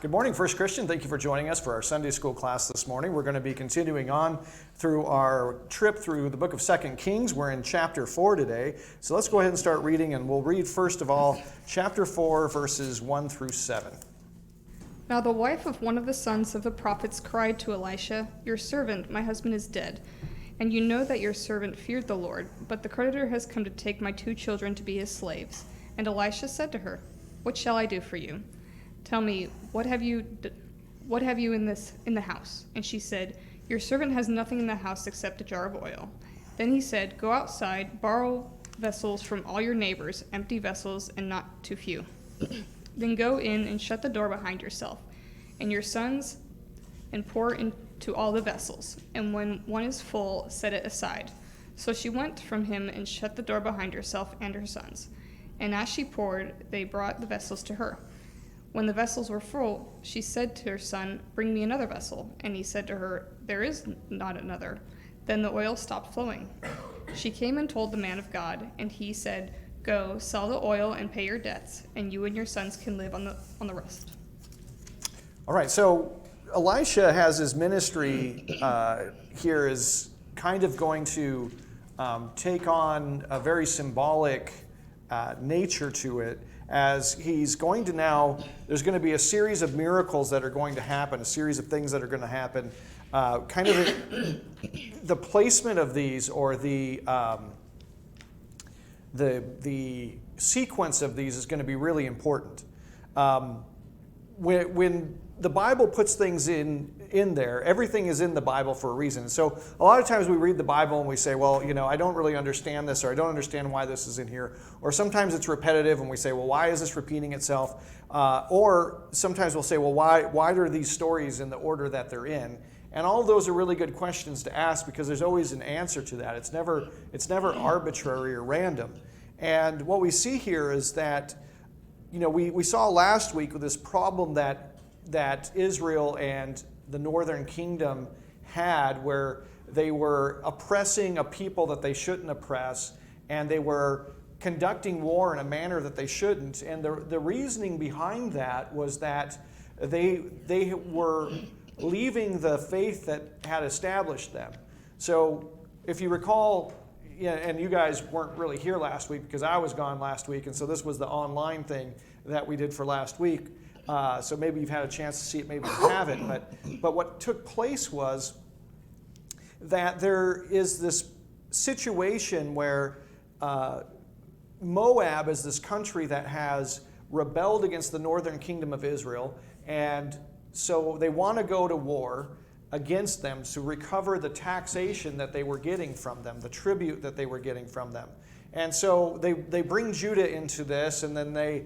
Good morning, First Christian. Thank you for joining us for our Sunday school class this morning. We're going to be continuing on through our trip through the book of 2 Kings. We're in chapter 4 today. So let's go ahead and start reading, and we'll read first of all chapter 4, verses 1 through 7. Now the wife of one of the sons of the prophets cried to Elisha, "Your servant, my husband, is dead. And you know that your servant feared the Lord, but the creditor has come to take my 2 children to be his slaves." And Elisha said to her, "What shall I do for you? Tell me, what have you in the house?" And she said, "Your servant has nothing in the house except a jar of oil." Then he said, "Go outside, borrow vessels from all your neighbors, empty vessels and not too few. Then go in and shut the door behind yourself and your sons, and pour into all the vessels. And when one is full, set it aside." So she went from him and shut the door behind herself and her sons. And as she poured, they brought the vessels to her. When the vessels were full, she said to her son, "Bring me another vessel." And he said to her, "There is not another." Then the oil stopped flowing. She came and told the man of God, and he said, "Go, sell the oil and pay your debts, and you and your sons can live on the rest." All right, so Elisha has his ministry here is kind of going to take on a very symbolic nature to it, as he's going to now, there's going to be a series of miracles that are going to happen, a series of things that are going to happen. Kind of the placement of these, or the sequence of these is going to be really important. When the Bible puts things in there, everything is in the Bible for a reason. So a lot of times we read the Bible and we say, well, I don't really understand this, or I don't understand why this is in here. Or sometimes it's repetitive and we say, well, why is this repeating itself? Or sometimes we'll say, well, why are these stories in the order that they're in? And all of those are really good questions to ask, because there's always an answer to that. It's never arbitrary or random. And what we see here is that, we saw last week with this problem that Israel and the northern kingdom had, where they were oppressing a people that they shouldn't oppress, and they were conducting war in a manner that they shouldn't. And the reasoning behind that was that they were leaving the faith that had established them. So if you recall, and you guys weren't really here last week because I was gone last week, and so this was the online thing that we did for last week. So maybe you've had a chance to see it, maybe you haven't. But what took place was that there is this situation where Moab is this country that has rebelled against the northern kingdom of Israel, and so they want to go to war against them to recover the taxation that they were getting from them, the tribute that they were getting from them. And so they bring Judah into this, and then they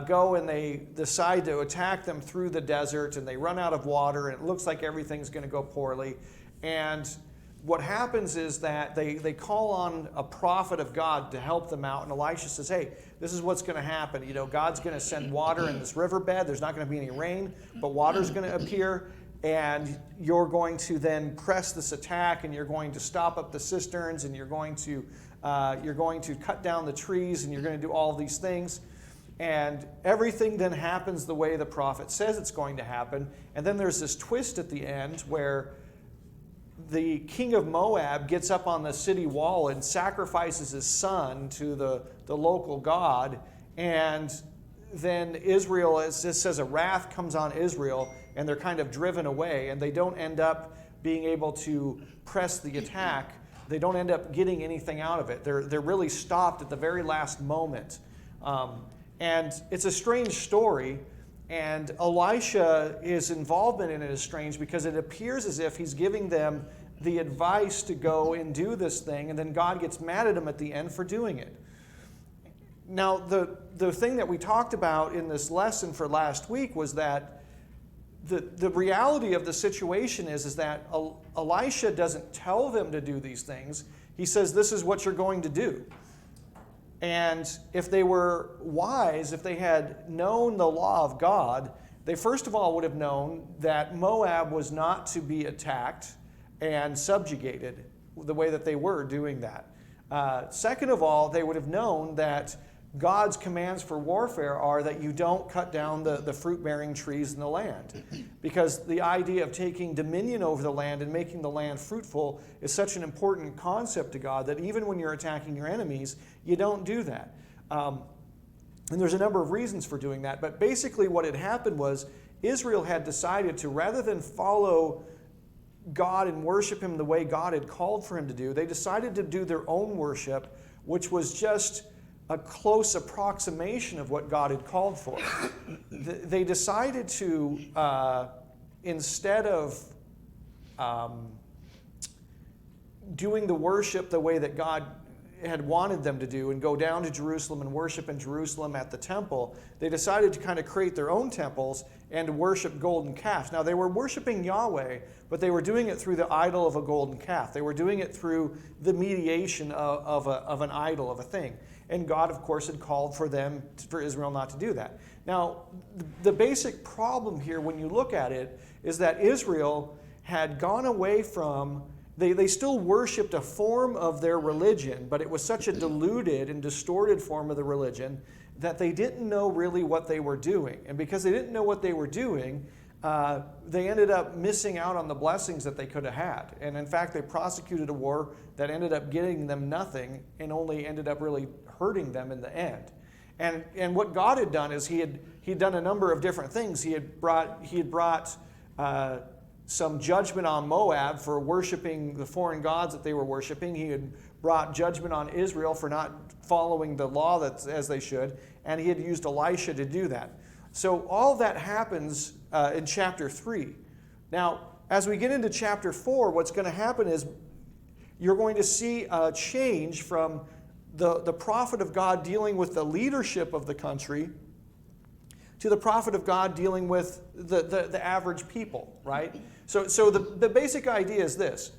go and they decide to attack them through the desert, and they run out of water, and it looks like everything's going to go poorly. And what happens is that they call on a prophet of God to help them out, and Elisha says, "Hey, this is what's going to happen. God's going to send water in this riverbed. There's not going to be any rain, but water's going to appear, and you're going to then press this attack, and you're going to stop up the cisterns, and you're going to cut down the trees, and you're going to do all these things." And everything then happens the way the prophet says it's going to happen. And then there's this twist at the end where the king of Moab gets up on the city wall and sacrifices his son to the local god. And then Israel, it says, a wrath comes on Israel, and they're kind of driven away, and they don't end up being able to press the attack. They don't end up getting anything out of it. They're really stopped at the very last moment. And it's a strange story, and Elisha's involvement in it is strange, because it appears as if he's giving them the advice to go and do this thing, and then God gets mad at him at the end for doing it. Now, the thing that we talked about in this lesson for last week was that the reality of the situation is that Elisha doesn't tell them to do these things. He says, this is what you're going to do. And if they were wise, if they had known the law of God, they first of all would have known that Moab was not to be attacked and subjugated the way that they were doing that. Second of all, they would have known that God's commands for warfare are that you don't cut down the fruit-bearing trees in the land. Because the idea of taking dominion over the land and making the land fruitful is such an important concept to God that even when you're attacking your enemies, you don't do that. And there's a number of reasons for doing that. But basically what had happened was Israel had decided to, rather than follow God and worship Him the way God had called for Him to do, they decided to do their own worship, which was just a close approximation of what God had called for. They decided to, instead of doing the worship the way that God had wanted them to do and go down to Jerusalem and worship in Jerusalem at the temple, they decided to kind of create their own temples and to worship golden calves. Now, they were worshiping Yahweh, but they were doing it through the idol of a golden calf. They were doing it through the mediation of an idol, of a thing. And God, of course, had called for Israel not to do that. Now, the basic problem here, when you look at it, is that Israel had gone away from, they still worshipped a form of their religion, but it was such a diluted and distorted form of the religion that they didn't know really what they were doing. And because they didn't know what they were doing, they ended up missing out on the blessings that they could have had. And in fact, they prosecuted a war that ended up getting them nothing and only ended up really hurting them in the end. And what God had done is He'd done a number of different things. He had brought some judgment on Moab for worshiping the foreign gods that they were worshiping. He had brought judgment on Israel for not following the law as they should, and He had used Elisha to do that. So all that happens in chapter 3. Now, as we get into chapter 4, what's going to happen is you're going to see a change from the prophet of God dealing with the leadership of the country to the prophet of God dealing with the average people, right? So the basic idea is this.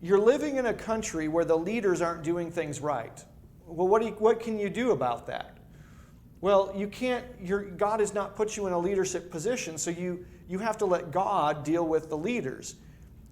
You're living in a country where the leaders aren't doing things right. Well, what can you do about that? Well, you can't. God has not put you in a leadership position, so you have to let God deal with the leaders.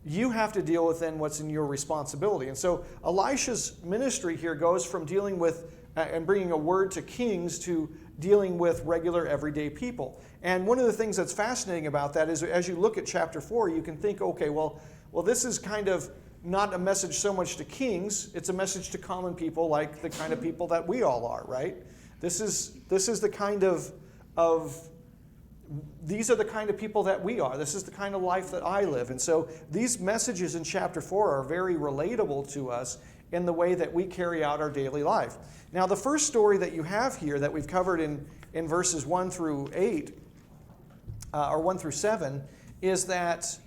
You have to deal with then what's in your responsibility. And so Elisha's ministry here goes from dealing with and bringing a word to kings to dealing with regular everyday people. And one of the things that's fascinating about that is as you look at chapter 4, you can think, okay, well, this is kind of not a message so much to kings, it's a message to common people like the kind of people that we all are, right? This is the kind of these are the kind of people that we are. This is the kind of life that I live. And so these messages in chapter 4 are very relatable to us in the way that we carry out our daily life. Now, the first story that you have here that we've covered in verses 1 through 8, or 1 through 7, is that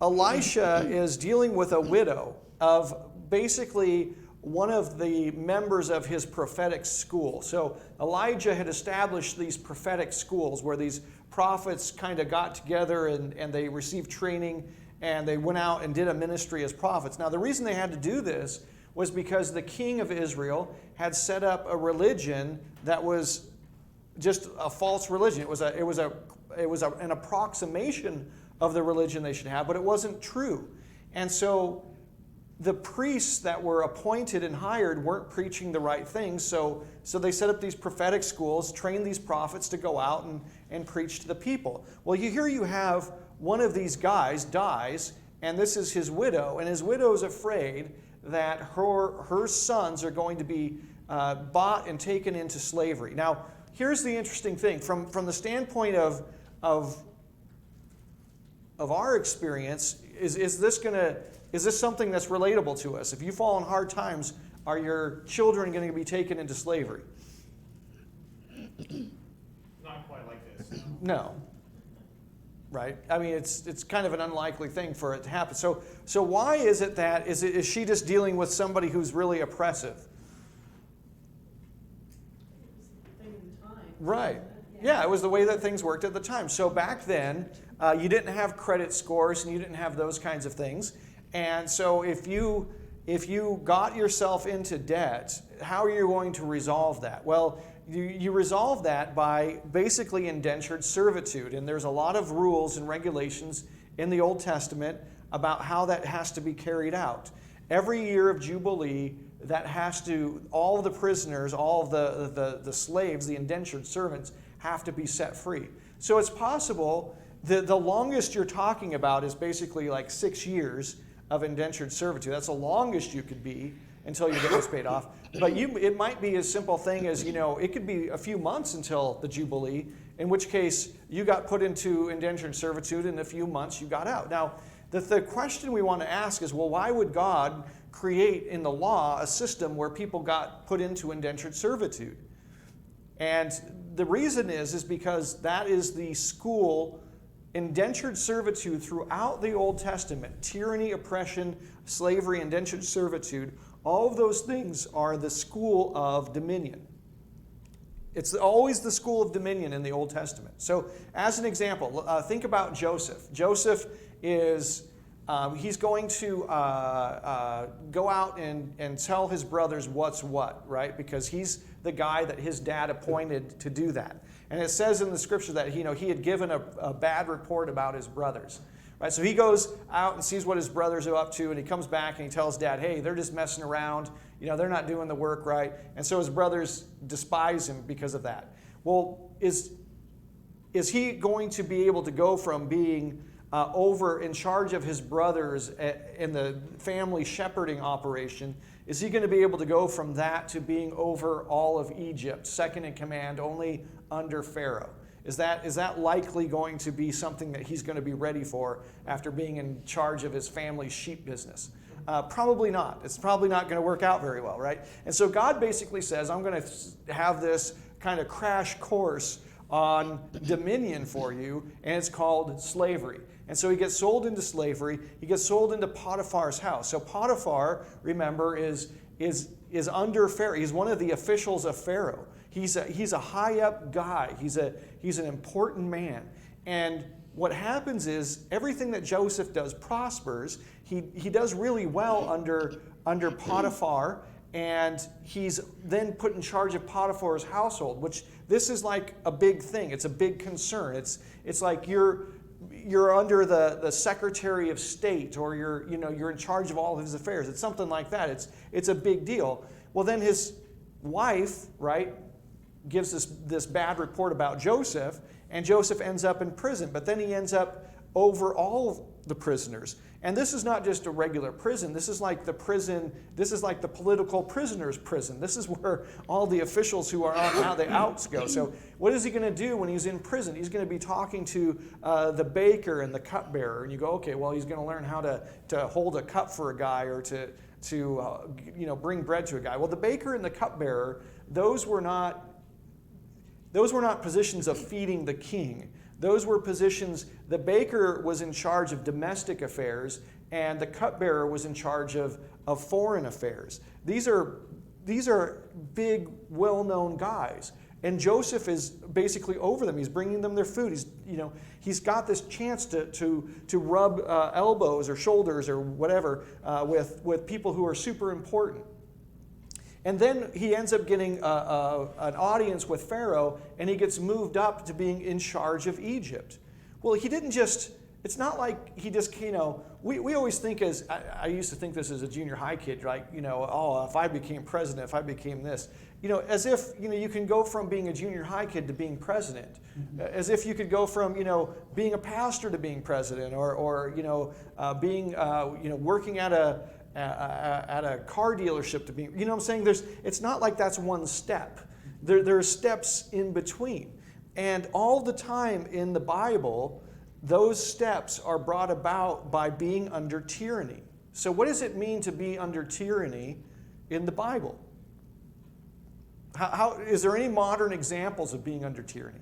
Elisha is dealing with a widow of basically one of the members of his prophetic school. So Elijah had established these prophetic schools where these prophets kind of got together and they received training and they went out and did a ministry as prophets. Now, the reason they had to do this was because the king of Israel had set up a religion that was just a false religion. It was an approximation of the religion they should have, but it wasn't true. And so the priests that were appointed and hired weren't preaching the right things, so they set up these prophetic schools, trained these prophets to go out and preach to the people. Well, here you have one of these guys dies, and this is his widow, and his widow is afraid that her sons are going to be bought and taken into slavery. Now, here's the interesting thing. From the standpoint of our experience, is this something that's relatable to us? If you fall in hard times, are your children going to be taken into slavery? Not quite like this. No. Right? I mean, it's kind of an unlikely thing for it to happen. So why is it that, is she just dealing with somebody who's really oppressive? Right. Yeah, it was the way that things worked at the time. So back then, you didn't have credit scores and you didn't have those kinds of things. And so if you got yourself into debt, how are you going to resolve that? Well, you resolve that by basically indentured servitude. And there's a lot of rules and regulations in the Old Testament about how that has to be carried out. Every year of Jubilee, that has to, all of the prisoners, all of the slaves, the indentured servants, have to be set free. So it's possible the longest you're talking about is basically like 6 years of indentured servitude. That's the longest you could be until you get this paid off. But it might be a simple thing as, it could be a few months until the Jubilee, in which case you got put into indentured servitude, and in a few months you got out. Now, the question we want to ask is, well, why would God create in the law a system where people got put into indentured servitude? And the reason is because that is the school. Indentured servitude throughout the Old Testament, tyranny, oppression, slavery, indentured servitude, all of those things are the school of dominion. It's always the school of dominion in the Old Testament. So as an example, think about Joseph. Joseph is, he's going to go out and tell his brothers what's what, right? Because he's the guy that his dad appointed to do that. And it says in the scripture that he had given a bad report about his brothers. Right? So he goes out and sees what his brothers are up to, and he comes back and he tells dad, hey, they're just messing around. They're not doing the work right. And so his brothers despise him because of that. Well, is he going to be able to go from being over in charge of his brothers in the family shepherding operation? Is he going to be able to go from that to being over all of Egypt, second in command only under Pharaoh? Is that likely going to be something that he's going to be ready for after being in charge of his family's sheep business? Probably not. It's probably not going to work out very well, right? And so God basically says, I'm going to have this kind of crash course on dominion for you, and it's called slavery. And so he gets sold into slavery. He gets sold into Potiphar's house. So Potiphar, remember, is under Pharaoh. He's one of the officials of Pharaoh. He's a high up guy. He's an important man. And what happens is everything that Joseph does prospers. He does really well under Potiphar, and he's then put in charge of Potiphar's household, which this is like a big thing. It's a big concern. It's like you're under the Secretary of State, or you're in charge of all of his affairs. It's something like that. It's a big deal. Well, then his wife, right, gives this bad report about Joseph, and Joseph ends up in prison. But then he ends up over all the prisoners. And this is not just a regular prison. This is like the prison. This is like the political prisoners' prison. This is where all the officials who are on the outs go. So what is he going to do when he's in prison? He's going to be talking to the baker and the cupbearer. And you go, okay, well, he's going to learn how to hold a cup for a guy, or to bring bread to a guy. Well, the baker and the cupbearer, those were not positions of feeding the king. Those were positions, the baker was in charge of domestic affairs, and the cupbearer was in charge of foreign affairs. These are big, well-known guys. And Joseph is basically over them. He's bringing them their food. He's got this chance to rub elbows or shoulders or whatever with people who are super important. And then he ends up getting an audience with Pharaoh, and he gets moved up to being in charge of Egypt. Well, he didn't just, it's not like he just, we always think I used to think this as a junior high kid, like, if I became president, if I became this, as if, you can go from being a junior high kid to being president, as if you could go from, being a pastor to being president, or being, working at a car dealership to be, what I'm saying? It's not like that's one step. There are steps in between. And all the time in the Bible, those steps are brought about by being under tyranny. So what does it mean to be under tyranny in the Bible? How is there any modern examples of being under tyranny?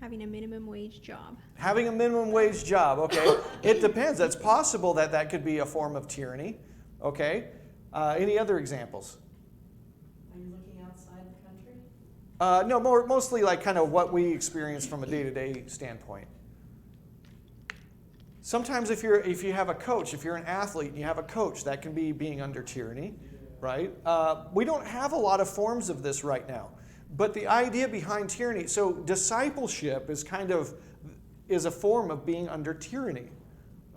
Having a minimum wage job. Having a minimum wage job, okay. It depends. It's possible that could be a form of tyranny, okay. Any other examples? Are you looking outside the country? No, mostly like kind of what we experience from a day-to-day standpoint. Sometimes if you have a coach, if you're an athlete and you have a coach, that can be being under tyranny, right? We don't have a lot of forms of this right now. But the idea behind tyranny, so discipleship is a form of being under tyranny,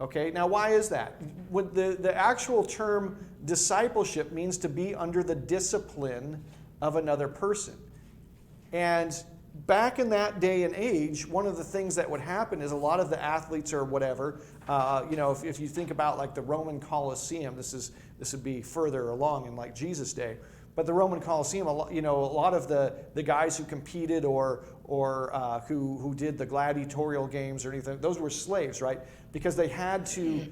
Okay, now why is that? What the actual term discipleship means to be under the discipline of another person. And back in that day and age, one of the things that would happen is a lot of the athletes or whatever, if you think about like the Roman Colosseum, this would be further along in like Jesus' day, but the Roman Colosseum, a lot of the guys who competed or who did the gladiatorial games or anything, those were slaves, right? Because they had to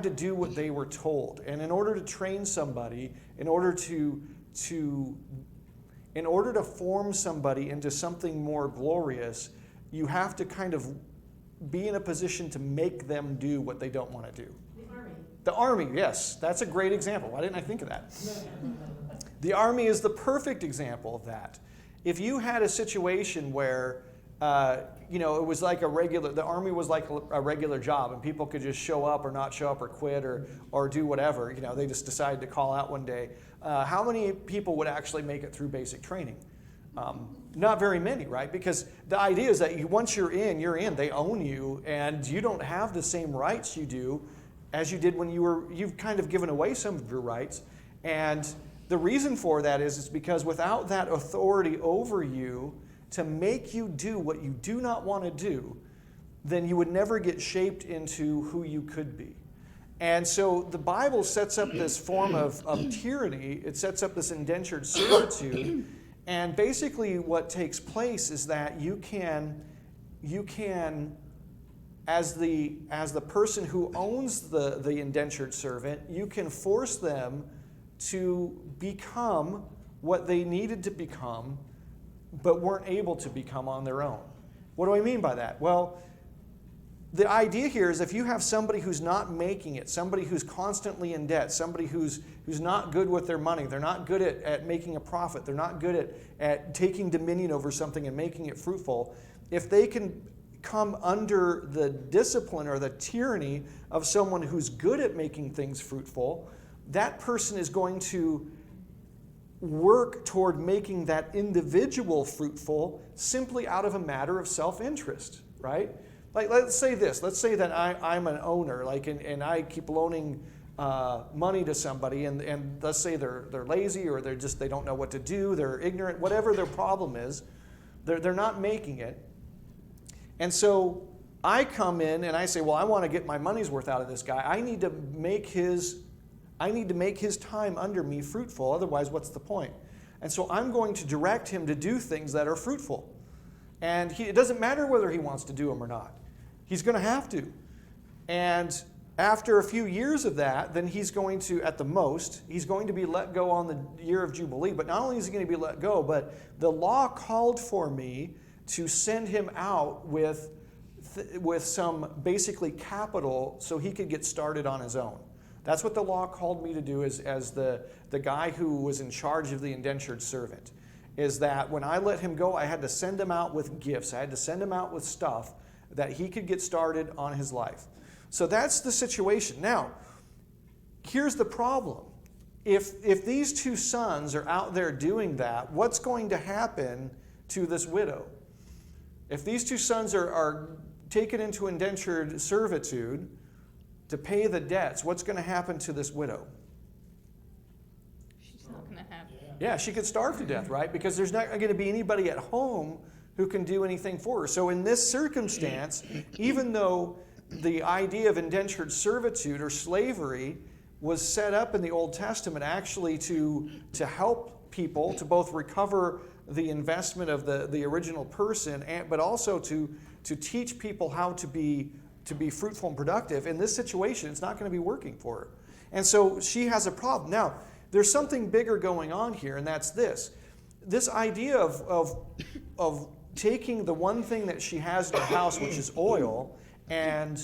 do what they were told, and in order to train somebody, in order to form somebody into something more glorious, you have to kind of be in a position to make them do what they don't want to do. The army. The army, yes, that's a great example. Why didn't I think of that? The army is the perfect example of that. If you had a situation where, it was like the army was like a regular job and people could just show up or not show up or quit or do whatever, they just decided to call out one day. How many people would actually make it through basic training? Not very many, right? Because the idea is that once you're in, they own you, and you don't have the same rights you do as you did when you've kind of given away some of your rights. And the reason for that is because without that authority over you to make you do what you do not want to do, then you would never get shaped into who you could be. And so the Bible sets up this form of tyranny. It sets up this indentured servitude. And basically what takes place is that you can as the person who owns the indentured servant, you can force them to become what they needed to become, but weren't able to become on their own. What do I mean by that? Well, the idea here is if you have somebody who's not making it, somebody who's constantly in debt, somebody who's not good with their money, they're not good at making a profit, they're not good at taking dominion over something and making it fruitful, if they can come under the discipline or the tyranny of someone who's good at making things fruitful, that person is going to work toward making that individual fruitful simply out of a matter of self-interest, right? Like, let's say this. Let's say that I'm an owner, and I keep loaning money to somebody, and let's say they're lazy or they don't know what to do, they're ignorant, whatever their problem is, they're not making it. And so I come in and I say, well, I want to get my money's worth out of this guy. I need to make his time under me fruitful. Otherwise, what's the point? And so I'm going to direct him to do things that are fruitful. And it doesn't matter whether he wants to do them or not. He's going to have to. And after a few years of that, then he's going to, at the most, he's going to be let go on the year of Jubilee. But not only is he going to be let go, but the law called for me to send him out with some basically capital so he could get started on his own. That's what the law called me to do as the guy who was in charge of the indentured servant, is that when I let him go, I had to send him out with gifts. I had to send him out with stuff that he could get started on his life. So that's the situation. Now, here's the problem. If these two sons are out there doing that, what's going to happen to this widow? If these two sons are taken into indentured servitude to pay the debts, what's going to happen to this widow? She's not going to have. Yeah, she could starve to death, right? Because there's not going to be anybody at home who can do anything for her. So in this circumstance, even though the idea of indentured servitude or slavery was set up in the Old Testament actually to help people to both recover the investment of the original person, but also to teach people how to be fruitful and productive, in this situation, it's not going to be working for her. And so she has a problem. Now, there's something bigger going on here, and that's this. This idea of taking the one thing that she has in her house, which is oil, and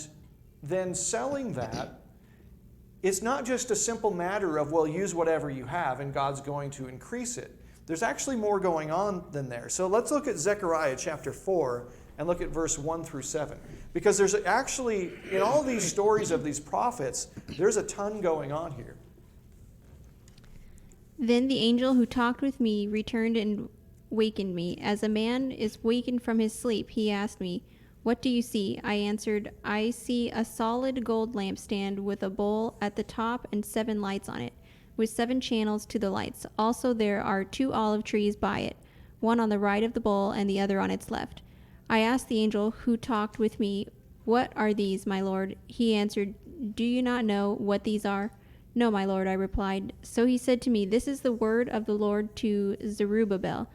then selling that, it's not just a simple matter of, well, use whatever you have and God's going to increase it. There's actually more going on than there. So let's look at Zechariah chapter 4 and look at verse 1 through 7. Because there's actually, in all these stories of these prophets, there's a ton going on here. Then the angel who talked with me returned and wakened me. As a man is wakened from his sleep, he asked me, What do you see? I answered, I see a solid gold lampstand with a bowl at the top and 7 lights on it, with 7 channels to the lights. Also there are 2 olive trees by it, one on the right of the bowl and the other on its left. I asked the angel who talked with me, What are these, my lord? He answered, Do you not know what these are? No, my lord, I replied. So he said to me, This is the word of the Lord to Zerubbabel.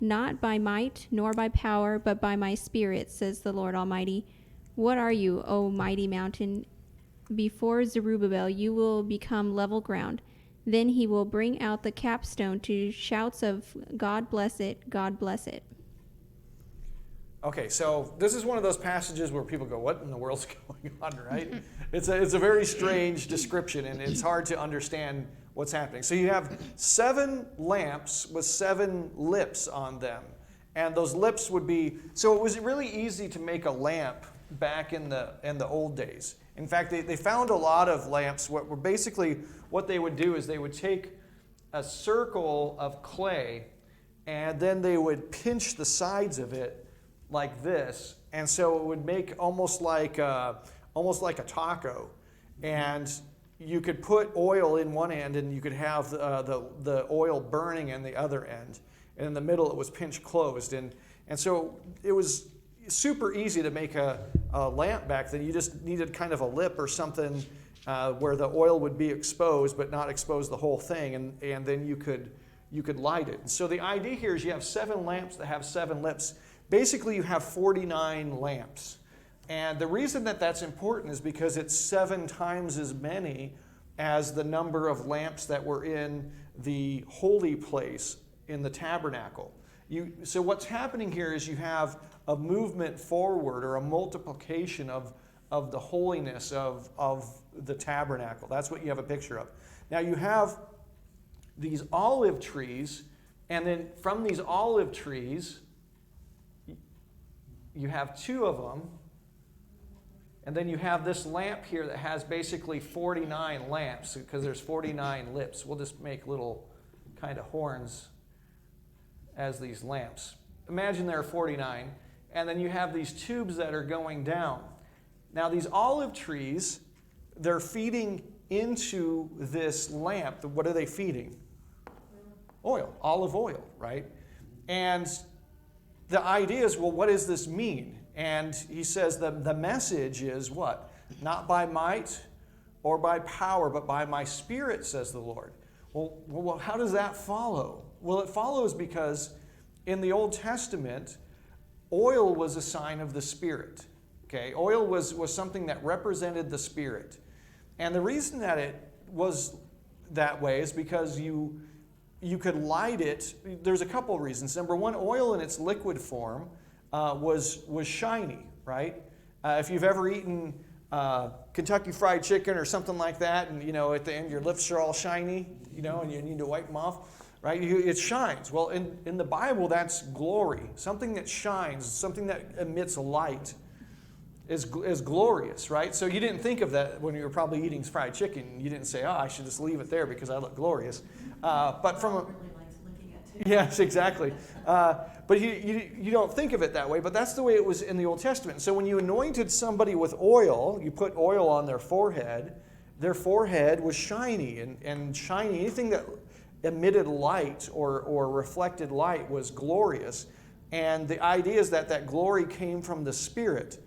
Not by might nor by power, but by my spirit, says the Lord Almighty. What are you, O mighty mountain? Before Zerubbabel you will become level ground. Then he will bring out the capstone to shouts of God bless it, God bless it. Okay, so this is one of those passages where people go, what in the world's going on, right? It's a very strange description, and it's hard to understand what's happening. So you have 7 lamps with 7 lips on them. And those lips would be, so it was really easy to make a lamp back in the old days. In fact, they found a lot of lamps. What they would do is they would take a circle of clay, and then they would pinch the sides of it like this, and so it would make almost like a taco, and you could put oil in one end, and you could have the oil burning in the other end, and in the middle it was pinch closed, and so it was super easy to make a lamp back then. You just needed kind of a lip or something where the oil would be exposed, but not expose the whole thing, and then you could light it. So the idea here is you have 7 lamps that have 7 lips. Basically, you have 49 lamps. And the reason that that's important is because it's 7 times as many as the number of lamps that were in the holy place in the tabernacle. So what's happening here is you have a movement forward or a multiplication of the holiness of the tabernacle. That's what you have a picture of. Now you have these olive trees, and then from these olive trees, you have 2 of them, and then you have this lamp here that has basically 49 lamps because there's 49 lips. We'll just make little kind of horns as these lamps. Imagine there are 49, and then you have these tubes that are going down. Now these olive trees, they're feeding into this lamp. What are they feeding? Oil, olive oil, right? And the idea is, well, what does this mean? And he says the message is what? Not by might or by power, but by my spirit, says the Lord. Well, how does that follow? Well, it follows because in the Old Testament, oil was a sign of the Spirit. Okay, oil was something that represented the Spirit. And the reason that it was that way is because you could light it. There's a couple of reasons. Number one, oil in its liquid form was shiny, right? If you've ever eaten Kentucky Fried Chicken or something like that, and at the end your lips are all shiny, and you need to wipe them off, right? It shines. Well, in the Bible, that's glory. Something that shines, something that emits light is glorious, right? So you didn't think of that when you were probably eating fried chicken. You didn't say, I should just leave it there because I look glorious. But from a... Really likes looking at too. Yes, exactly. But you don't think of it that way, but that's the way it was in the Old Testament. So when you anointed somebody with oil, you put oil on their forehead was shiny and shiny. Anything that emitted light or reflected light was glorious. And the idea is that glory came from the Spirit.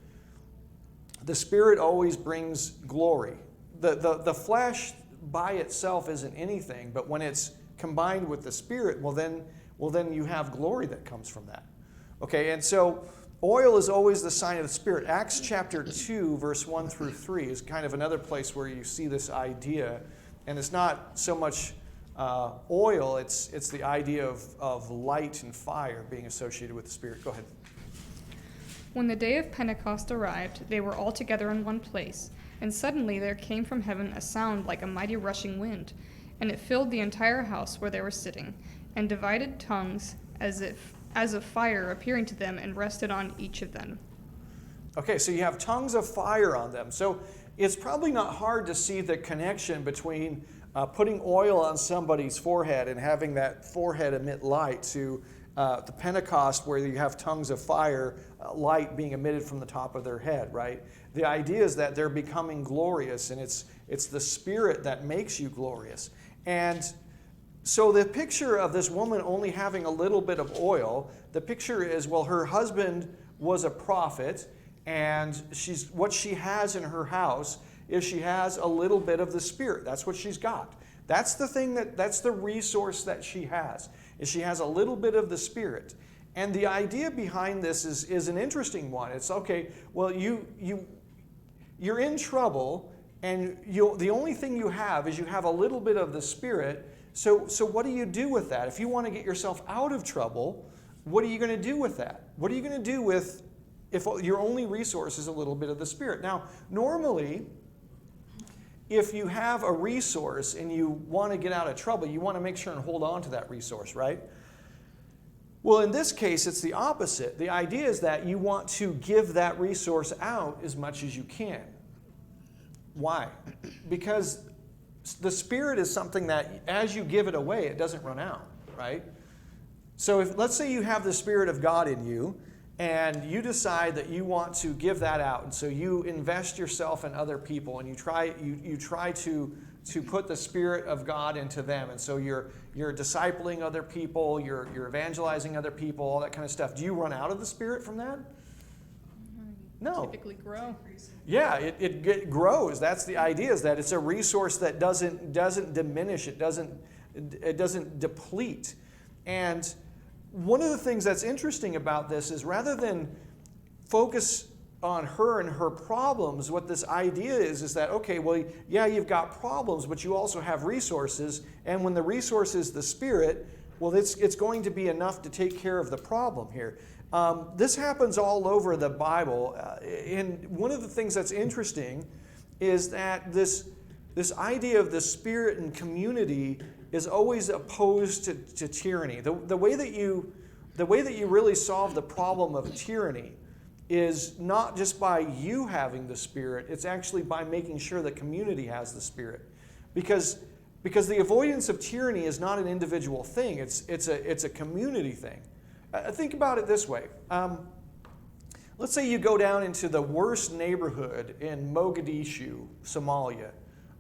The Spirit always brings glory. The flesh by itself isn't anything, but when it's combined with the Spirit, well then you have glory that comes from that. Okay, and so oil is always the sign of the Spirit. Acts chapter 2, verse 1 through 3 is kind of another place where you see this idea, and it's not so much oil, it's the idea of light and fire being associated with the Spirit. Go ahead. When the day of Pentecost arrived, they were all together in one place, and suddenly there came from heaven a sound like a mighty rushing wind, and it filled the entire house where they were sitting, and divided tongues as of fire appearing to them and rested on each of them. Okay, so you have tongues of fire on them. So it's probably not hard to see the connection between putting oil on somebody's forehead and having that forehead emit light to the Pentecost where you have tongues of fire, light being emitted from the top of their head, right? The idea is that they're becoming glorious, and it's the Spirit that makes you glorious. And so the picture of this woman only having a little bit of oil, the picture is, well, her husband was a prophet, and what she has in her house is she has a little bit of the Spirit. That's what she's got. That's the thing that's the resource that she has, is she has a little bit of the Spirit. And the idea behind this is an interesting one. It's okay, well, you're in trouble, and the only thing you have is you have a little bit of the Spirit. So what do you do with that? If you want to get yourself out of trouble, what are you going to do with that? What are you going to do with if your only resource is a little bit of the Spirit? Now, normally, if you have a resource and you want to get out of trouble, you want to make sure and hold on to that resource, right? Well, in this case, it's the opposite. The idea is that you want to give that resource out as much as you can. Why? Because the Spirit is something that as you give it away, it doesn't run out, right? So let's say you have the Spirit of God in you, and you decide that you want to give that out, and so you invest yourself in other people, and you try to put the Spirit of God into them, and so you're discipling other people, you're evangelizing other people, all that kind of stuff. Do you run out of the Spirit from that? No. Typically grow. Yeah, it grows. That's the idea, is that it's a resource that doesn't diminish, it doesn't deplete. And one of the things that's interesting about this is rather than focus on her and her problems, what this idea is that, okay, well, yeah, you've got problems, but you also have resources, and when the resource is the Spirit, well, it's going to be enough to take care of the problem here. This happens all over the Bible, and one of the things that's interesting is that this idea of the Spirit and community is always opposed to tyranny. The way that you really solve the problem of tyranny is not just by you having the Spirit, it's actually by making sure the community has the Spirit. Because the avoidance of tyranny is not an individual thing, it's a community thing. Think about it this way. Let's say you go down into the worst neighborhood in Mogadishu, Somalia.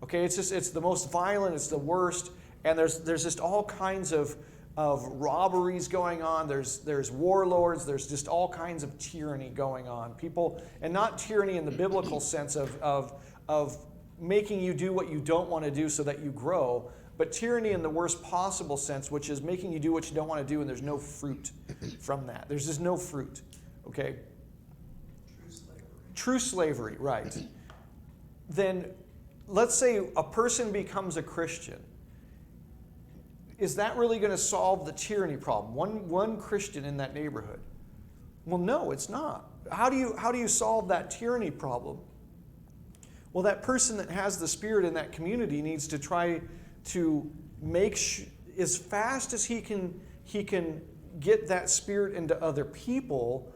Okay, it's the most violent, it's the worst, and there's just all kinds of robberies going on. There's warlords. There's just all kinds of tyranny going on. People, and not tyranny in the biblical sense of making you do what you don't want to do so that you grow, but tyranny in the worst possible sense, which is making you do what you don't want to do, and there's no fruit from that. There's just no fruit. Okay. True slavery, right? Then let's say a person becomes a Christian. Is that really going to solve the tyranny problem? One Christian in that neighborhood? Well, no, it's not. How do you solve that tyranny problem? Well, that person that has the Spirit in that community needs to try to make as fast as he can get that Spirit into other people,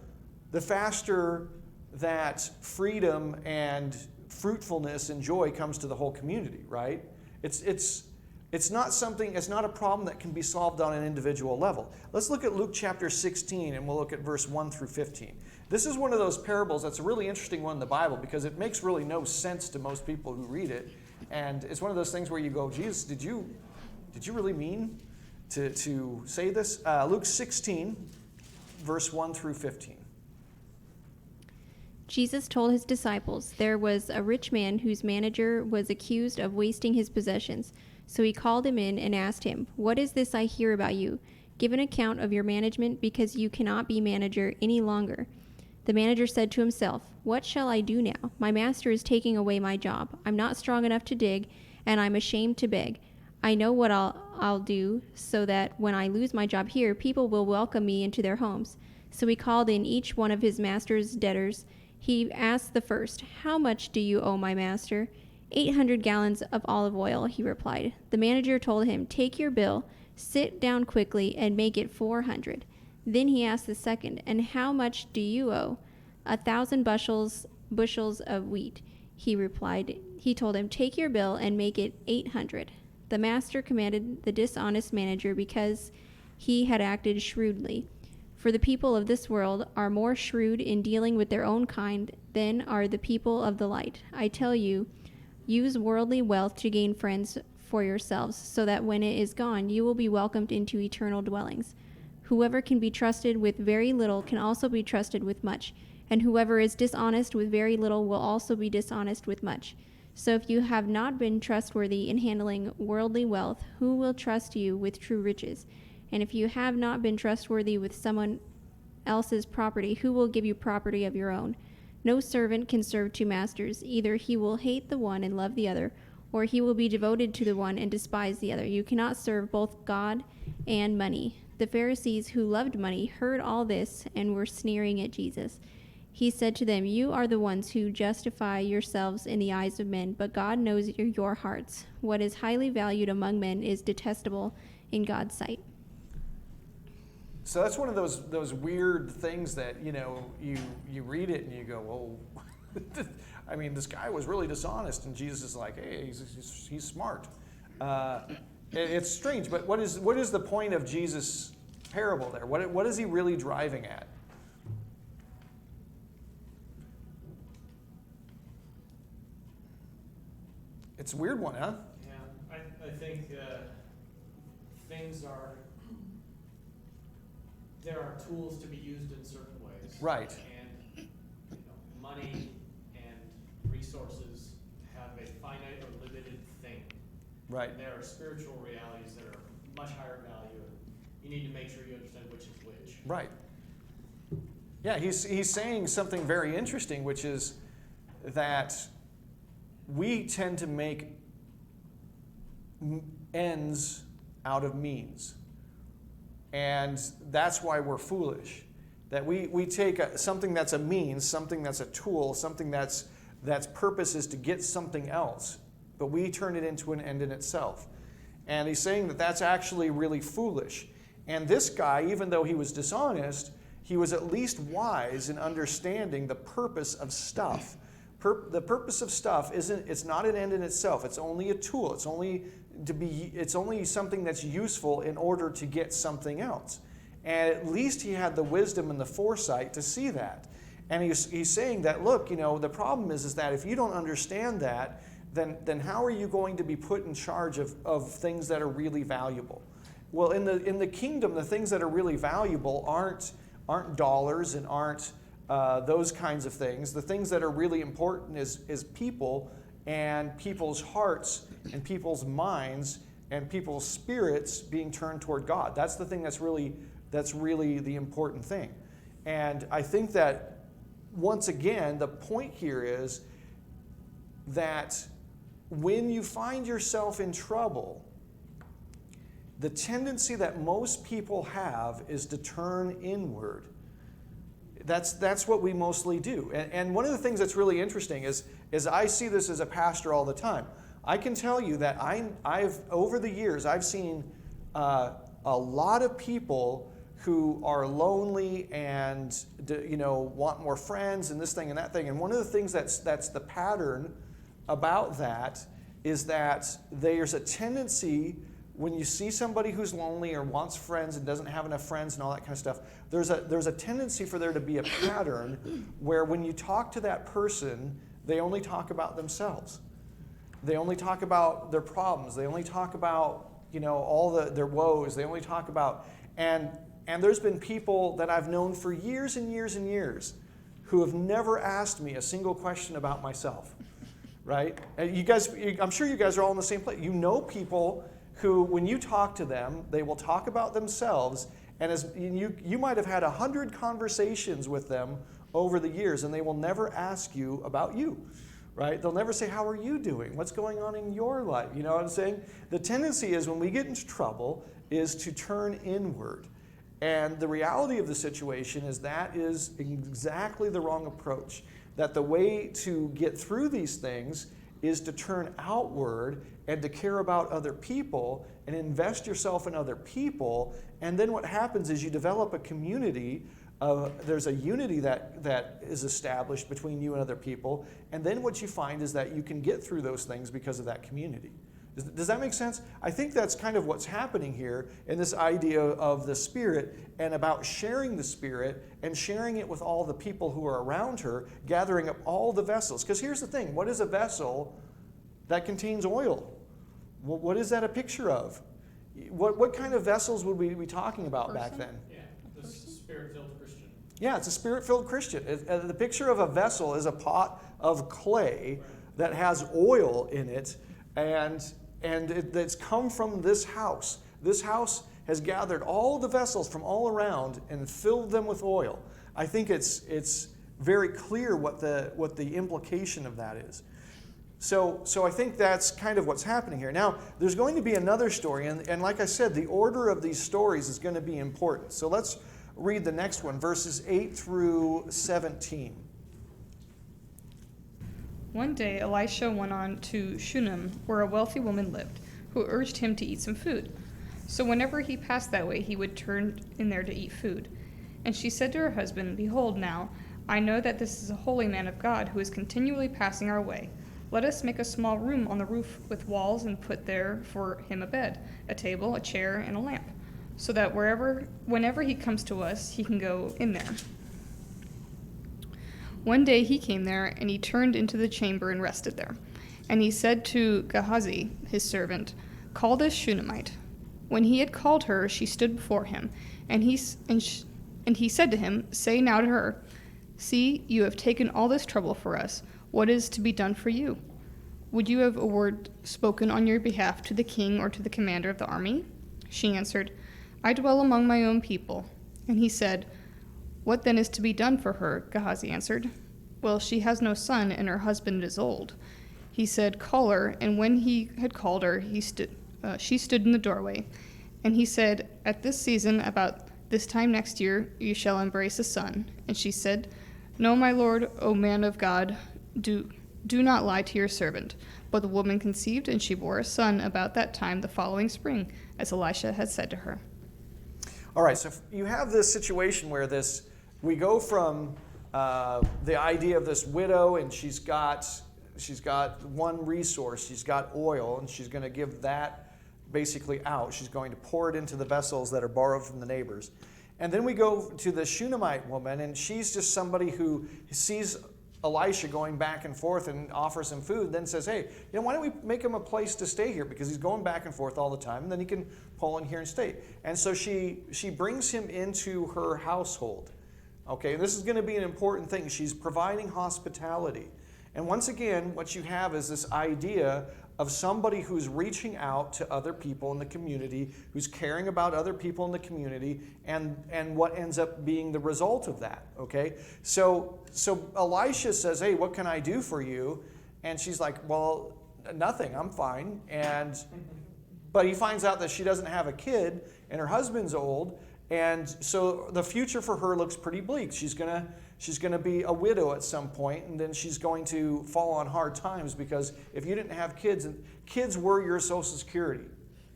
the faster that freedom and fruitfulness and joy comes to the whole community, right? It's not a problem that can be solved on an individual level. Let's look at Luke chapter 16, and we'll look at verse 1 through 15. This is one of those parables that's a really interesting one in the Bible because it makes really no sense to most people who read it. And it's one of those things where you go, Jesus, did you really mean to say this? Luke 16, verse 1 through 15. Jesus told his disciples, there was a rich man whose manager was accused of wasting his possessions. So he called him in and asked him, what is this I hear about you? Give an account of your management, because you cannot be manager any longer. The manager said to himself, what shall I do now? My master is taking away my job. I'm not strong enough to dig, and I'm ashamed to beg. I know what I'll do so that when I lose my job here, people will welcome me into their homes. So he called in each one of his master's debtors. He asked the first, how much do you owe my master? 800 gallons of olive oil, he replied. The manager told him, take your bill, sit down quickly, and make it 400. Then he asked the second, and how much do you owe? 1,000 bushels of wheat, he replied. He told him, take your bill and make it 800. The master commanded the dishonest manager because he had acted shrewdly. For the people of this world are more shrewd in dealing with their own kind than are the people of the light. I tell you, use worldly wealth to gain friends for yourselves, so that when it is gone, you will be welcomed into eternal dwellings. Whoever can be trusted with very little can also be trusted with much, and whoever is dishonest with very little will also be dishonest with much. So if you have not been trustworthy in handling worldly wealth, who will trust you with true riches? And if you have not been trustworthy with someone else's property, who will give you property of your own? No servant can serve two masters. Either he will hate the one and love the other, or he will be devoted to the one and despise the other. You cannot serve both God and money. The Pharisees, who loved money, heard all this and were sneering at Jesus. He said to them, you are the ones who justify yourselves in the eyes of men, but God knows your hearts. What is highly valued among men is detestable in God's sight. So that's one of those weird things that, you read it and you go, well, I mean, this guy was really dishonest, and Jesus is like, hey, he's smart. It's strange, but what is the point of Jesus' parable there? What is he really driving at? It's a weird one, huh? Yeah, I think there are tools to be used in certain ways. Right. And money and resources have a finite or limited thing. Right. And there are spiritual realities that are much higher value, and you need to make sure you understand which is which. Right. Yeah, he's saying something very interesting, which is that we tend to make ends out of means. And that's why we're foolish. That we take something that's a means, something that's a tool, something that's purpose is to get something else, but we turn it into an end in itself. And he's saying that that's actually really foolish. And this guy, even though he was dishonest, he was at least wise in understanding the purpose of stuff. The purpose of stuff it's not an end in itself. It's only a tool. It's only something that's useful in order to get something else. And at least he had the wisdom and the foresight to see that. And he's saying that, look, the problem is that if you don't understand that, then how are you going to be put in charge of things that are really valuable? Well, in the kingdom, the things that are really valuable aren't dollars and aren't those kinds of things. The things that are really important is people and people's hearts and people's minds and people's spirits being turned toward God. That's the thing that's really the important thing. And I think that, once again, the point here is that when you find yourself in trouble, the tendency that most people have is to turn inward. That's what we mostly do. And one of the things that's really interesting is I see this as a pastor all the time. I can tell you that I've over the years, I've seen a lot of people who are lonely and want more friends and this thing and that thing. And one of the things that's the pattern about that is that there's a tendency, when you see somebody who's lonely or wants friends and doesn't have enough friends and all that kind of stuff, there's a tendency for there to be a pattern where when you talk to that person, they only talk about themselves. They only talk about their problems. They only talk about all their woes. They only talk about and there's been people that I've known for years and years and years who have never asked me a single question about myself, right? And you guys, I'm sure you guys are all in the same place. You know people who, when you talk to them, they will talk about themselves, and as you might have had 100 conversations with them over the years, and they will never ask you about you, right? They'll never say, how are you doing? What's going on in your life? You know what I'm saying? The tendency is, when we get into trouble, is to turn inward. And the reality of the situation is that is exactly the wrong approach. That the way to get through these things is to turn outward and to care about other people and invest yourself in other people. And then what happens is you develop a community. There's a unity that is established between you and other people. And then what you find is that you can get through those things because of that community. Does that make sense? I think that's kind of what's happening here in this idea of the Spirit and about sharing the Spirit and sharing it with all the people who are around her, gathering up all the vessels. Because here's the thing, what is a vessel that contains oil? What is that a picture of? What kind of vessels would we be talking about back Person? then? Yeah, the Spirit-filled Christian. Yeah, it's a Spirit-filled Christian. The picture of a vessel is a pot of clay that has oil in it, and it's come from this house. This house has gathered all the vessels from all around and filled them with oil. I think it's very clear what the implication of that is. So I think that's kind of what's happening here. Now, there's going to be another story, and like I said, the order of these stories is going to be important. So let's read the next one, verses 8 through 17. One day Elisha went on to Shunem, where a wealthy woman lived, who urged him to eat some food. So whenever he passed that way, he would turn in there to eat food. And she said to her husband, "Behold now, I know that this is a holy man of God who is continually passing our way. Let us make a small room on the roof with walls and put there for him a bed, a table, a chair, and a lamp, so that whenever he comes to us, he can go in there." One day he came there, and he turned into the chamber and rested there. And he said to Gehazi, his servant, "Call this Shunammite." When he had called her, she stood before him, and he said to him, "Say now to her, see, you have taken all this trouble for us. What is to be done for you? Would you have a word spoken on your behalf to the king or to the commander of the army?" She answered, "I dwell among my own people." And he said, "What then is to be done for her?" Gehazi answered, "Well, she has no son, and her husband is old." He said, "Call her." And when he had called her, she stood in the doorway. And he said, "At this season, about this time next year, you shall embrace a son." And she said, "No, my lord, O man of God, do not lie to your servant." But the woman conceived, and she bore a son about that time the following spring, as Elisha had said to her. All right, so you have this situation where we go from the idea of this widow, and she's got one resource. She's got oil, and she's going to give that basically out. She's going to pour it into the vessels that are borrowed from the neighbors. And then we go to the Shunammite woman, and she's just somebody who sees Elisha going back and forth and offers him food, then says, "Hey, why don't we make him a place to stay here, because he's going back and forth all the time, and then he can pull in here and stay." And so she brings him into her household. Okay, and this is going to be an important thing. She's providing hospitality. And once again, what you have is this idea of somebody who's reaching out to other people in the community, who's caring about other people in the community, and what ends up being the result of that, okay? So Elisha says, "Hey, what can I do for you?" And she's like, "Well, nothing, I'm fine." But he finds out that she doesn't have a kid, and her husband's old, and so the future for her looks pretty bleak. She's gonna be a widow at some point, and then she's going to fall on hard times, because if you didn't have kids, and kids were your Social Security,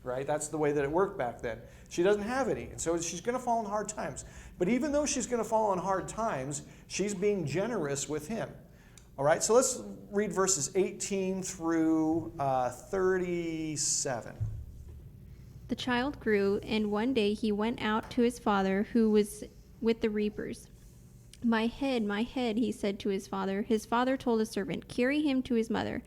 right? That's the way that it worked back then. She doesn't have any, and so she's going to fall on hard times. But even though she's going to fall on hard times, she's being generous with him. All right, so let's read verses 18 through 37. The child grew, and one day he went out to his father, who was with the reapers. My head, he said to his father. His father told his servant, "Carry him to his mother."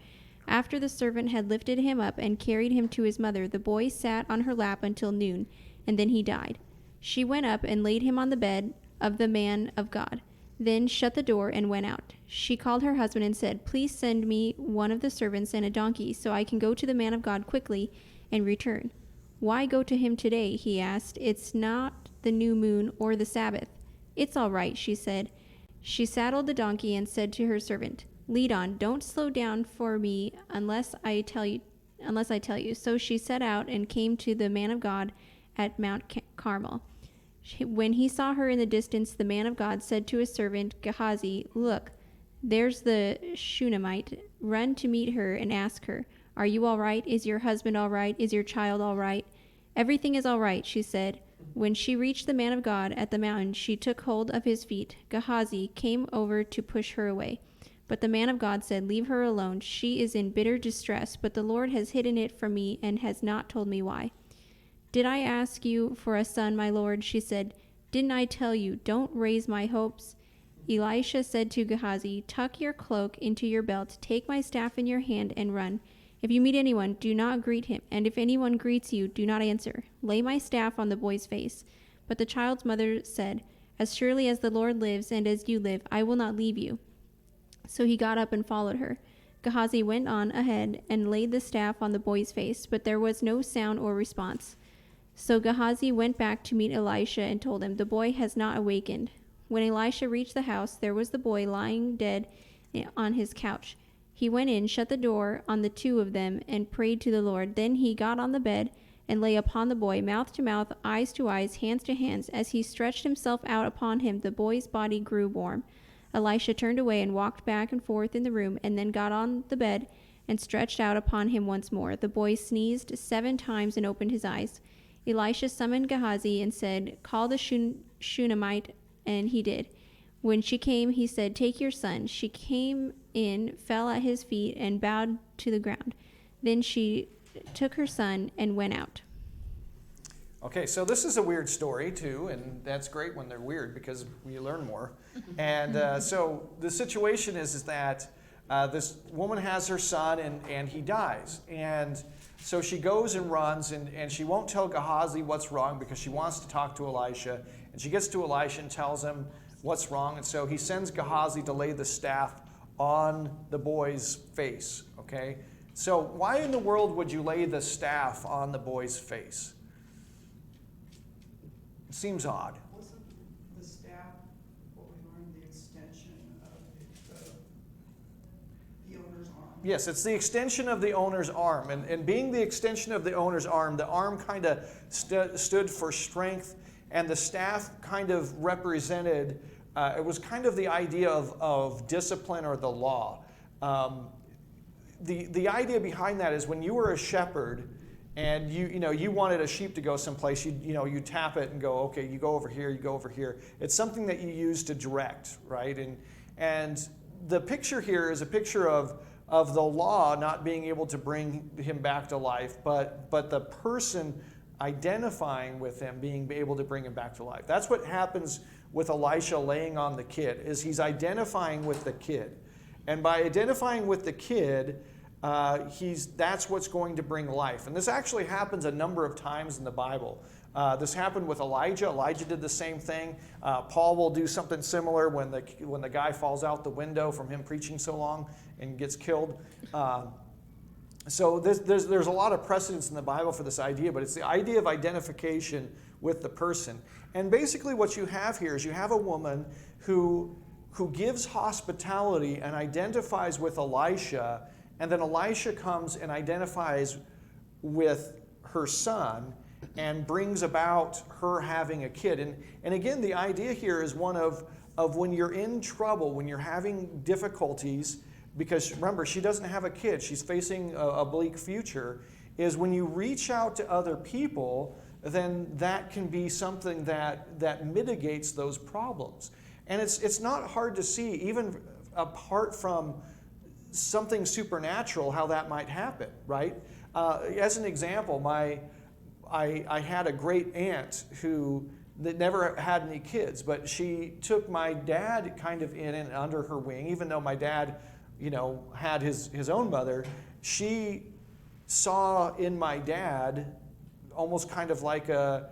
After the servant had lifted him up and carried him to his mother, the boy sat on her lap until noon, and then he died. She went up and laid him on the bed of the man of God, then shut the door and went out. She called her husband and said, "Please send me one of the servants and a donkey, so I can go to the man of God quickly and return." "Why go to him today?" he asked. "It's not the new moon or the Sabbath." "It's all right," she said. She saddled the donkey and said to her servant, "Lead on, don't slow down for me unless I tell you." So she set out and came to the man of God at Mount Carmel. When he saw her in the distance, the man of God said to his servant Gehazi, "Look, there's the Shunammite. Run to meet her and ask her, 'Are you all right? Is your husband all right? Is your child all right?' 'Everything is all right,' she said. When she reached the man of God at the mountain, she took hold of his feet. Gehazi came over to push her away. But the man of God said, "Leave her alone. She is in bitter distress, but the Lord has hidden it from me and has not told me why." "Did I ask you for a son, my lord?" she said. "Didn't I tell you, don't raise my hopes?" Elisha said to Gehazi, "Tuck your cloak into your belt, take my staff in your hand, and run. If you meet anyone, do not greet him, and if anyone greets you, do not answer. Lay my staff on the boy's face." But the child's mother said, "As surely as the Lord lives and as you live, I will not leave you." So he got up and followed her. Gehazi went on ahead and laid the staff on the boy's face, but there was no sound or response. So Gehazi went back to meet Elisha and told him, "The boy has not awakened." When Elisha reached the house, there was the boy lying dead on his couch. He went in, shut the door on the two of them, and prayed to the Lord. Then he got on the bed and lay upon the boy, mouth to mouth, eyes to eyes, hands to hands. As he stretched himself out upon him, the boy's body grew warm. Elisha turned away and walked back and forth in the room, and then got on the bed and stretched out upon him once more. The boy sneezed 7 times and opened his eyes. Elisha summoned Gehazi and said, "Call the Shunammite," and he did. When she came, he said, "Take your son." She came in, fell at his feet, and bowed to the ground. Then she took her son and went out. Okay, so this is a weird story too, and that's great when they're weird because you learn more. And so the situation is that this woman has her son and he dies. And so she goes and runs, and she won't tell Gehazi what's wrong because she wants to talk to Elisha. And she gets to Elisha and tells him what's wrong. And so he sends Gehazi to lay the staff on the boy's face. Okay, so why in the world would you lay the staff on the boy's face? It seems odd. Wasn't the staff, what we learned, the extension of the owner's arm? Yes, it's the extension of the owner's arm. And being the extension of the owner's arm, the arm kind of stood for strength, and the staff kind of represented, it was kind of the idea of discipline or the law. The idea behind that is when you were a shepherd and you wanted a sheep to go someplace, you tap it and go, okay, you go over here, you go over here. It's something that you use to direct, right? And the picture here is a picture of the law not being able to bring him back to life, but the person identifying with him being able to bring him back to life. That's what happens with Elisha laying on the kid, is he's identifying with the kid. And by identifying with the kid, that's what's going to bring life. And this actually happens a number of times in the Bible. This happened with Elijah. Elijah did the same thing. Paul will do something similar when the guy falls out the window from him preaching so long and gets killed. So there's a lot of precedence in the Bible for this idea, but it's the idea of identification with the person. And basically what you have here is you have a woman who gives hospitality and identifies with Elisha, and then Elisha comes and identifies with her son and brings about her having a kid. And again, the idea here is one of when you're in trouble, when you're having difficulties, because remember, she doesn't have a kid, she's facing a bleak future, is when you reach out to other people, then that can be something that mitigates those problems. And it's not hard to see, even apart from something supernatural, how that might happen, right? As an example, I had a great aunt that never had any kids, but she took my dad kind of in and under her wing, even though my dad, had his own mother. She saw in my dad almost kind of like a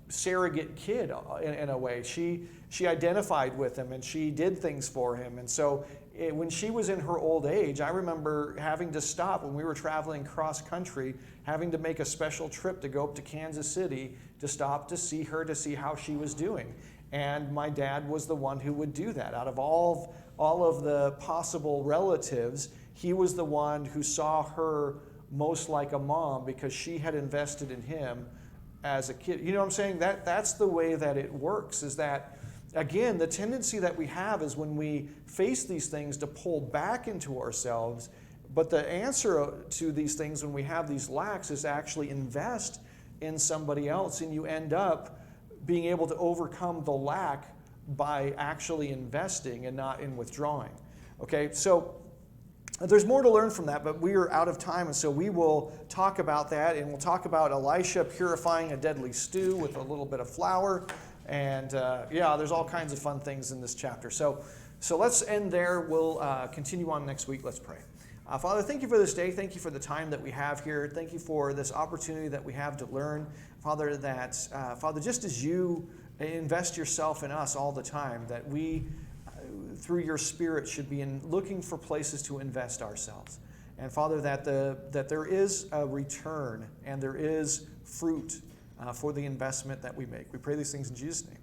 surrogate kid in a way. She identified with him and she did things for him. And so when she was in her old age, I remember having to stop when we were traveling cross country, having to make a special trip to go up to Kansas City to stop to see her, to see how she was doing. And my dad was the one who would do that. Out of all of the possible relatives, he was the one who saw her most like a mom because she had invested in him as a kid. You know what I'm saying? That's the way that it works, is that, again, the tendency that we have is when we face these things to pull back into ourselves, but the answer to these things when we have these lacks is actually invest in somebody else, and you end up being able to overcome the lack by actually investing and not in withdrawing. Okay, so there's more to learn from that, but we are out of time, and so we will talk about that, and we'll talk about Elisha purifying a deadly stew with a little bit of flour, and yeah, there's all kinds of fun things in this chapter. So let's end there. We'll continue on next week. Let's pray. Father, thank you for this day. Thank you for the time that we have here. Thank you for this opportunity that we have to learn, Father. That Father, just as you invest yourself in us all the time, that we through your Spirit should be looking for places to invest ourselves. And Father, that there is a return and there is fruit for the investment that we make. We pray these things in Jesus' name.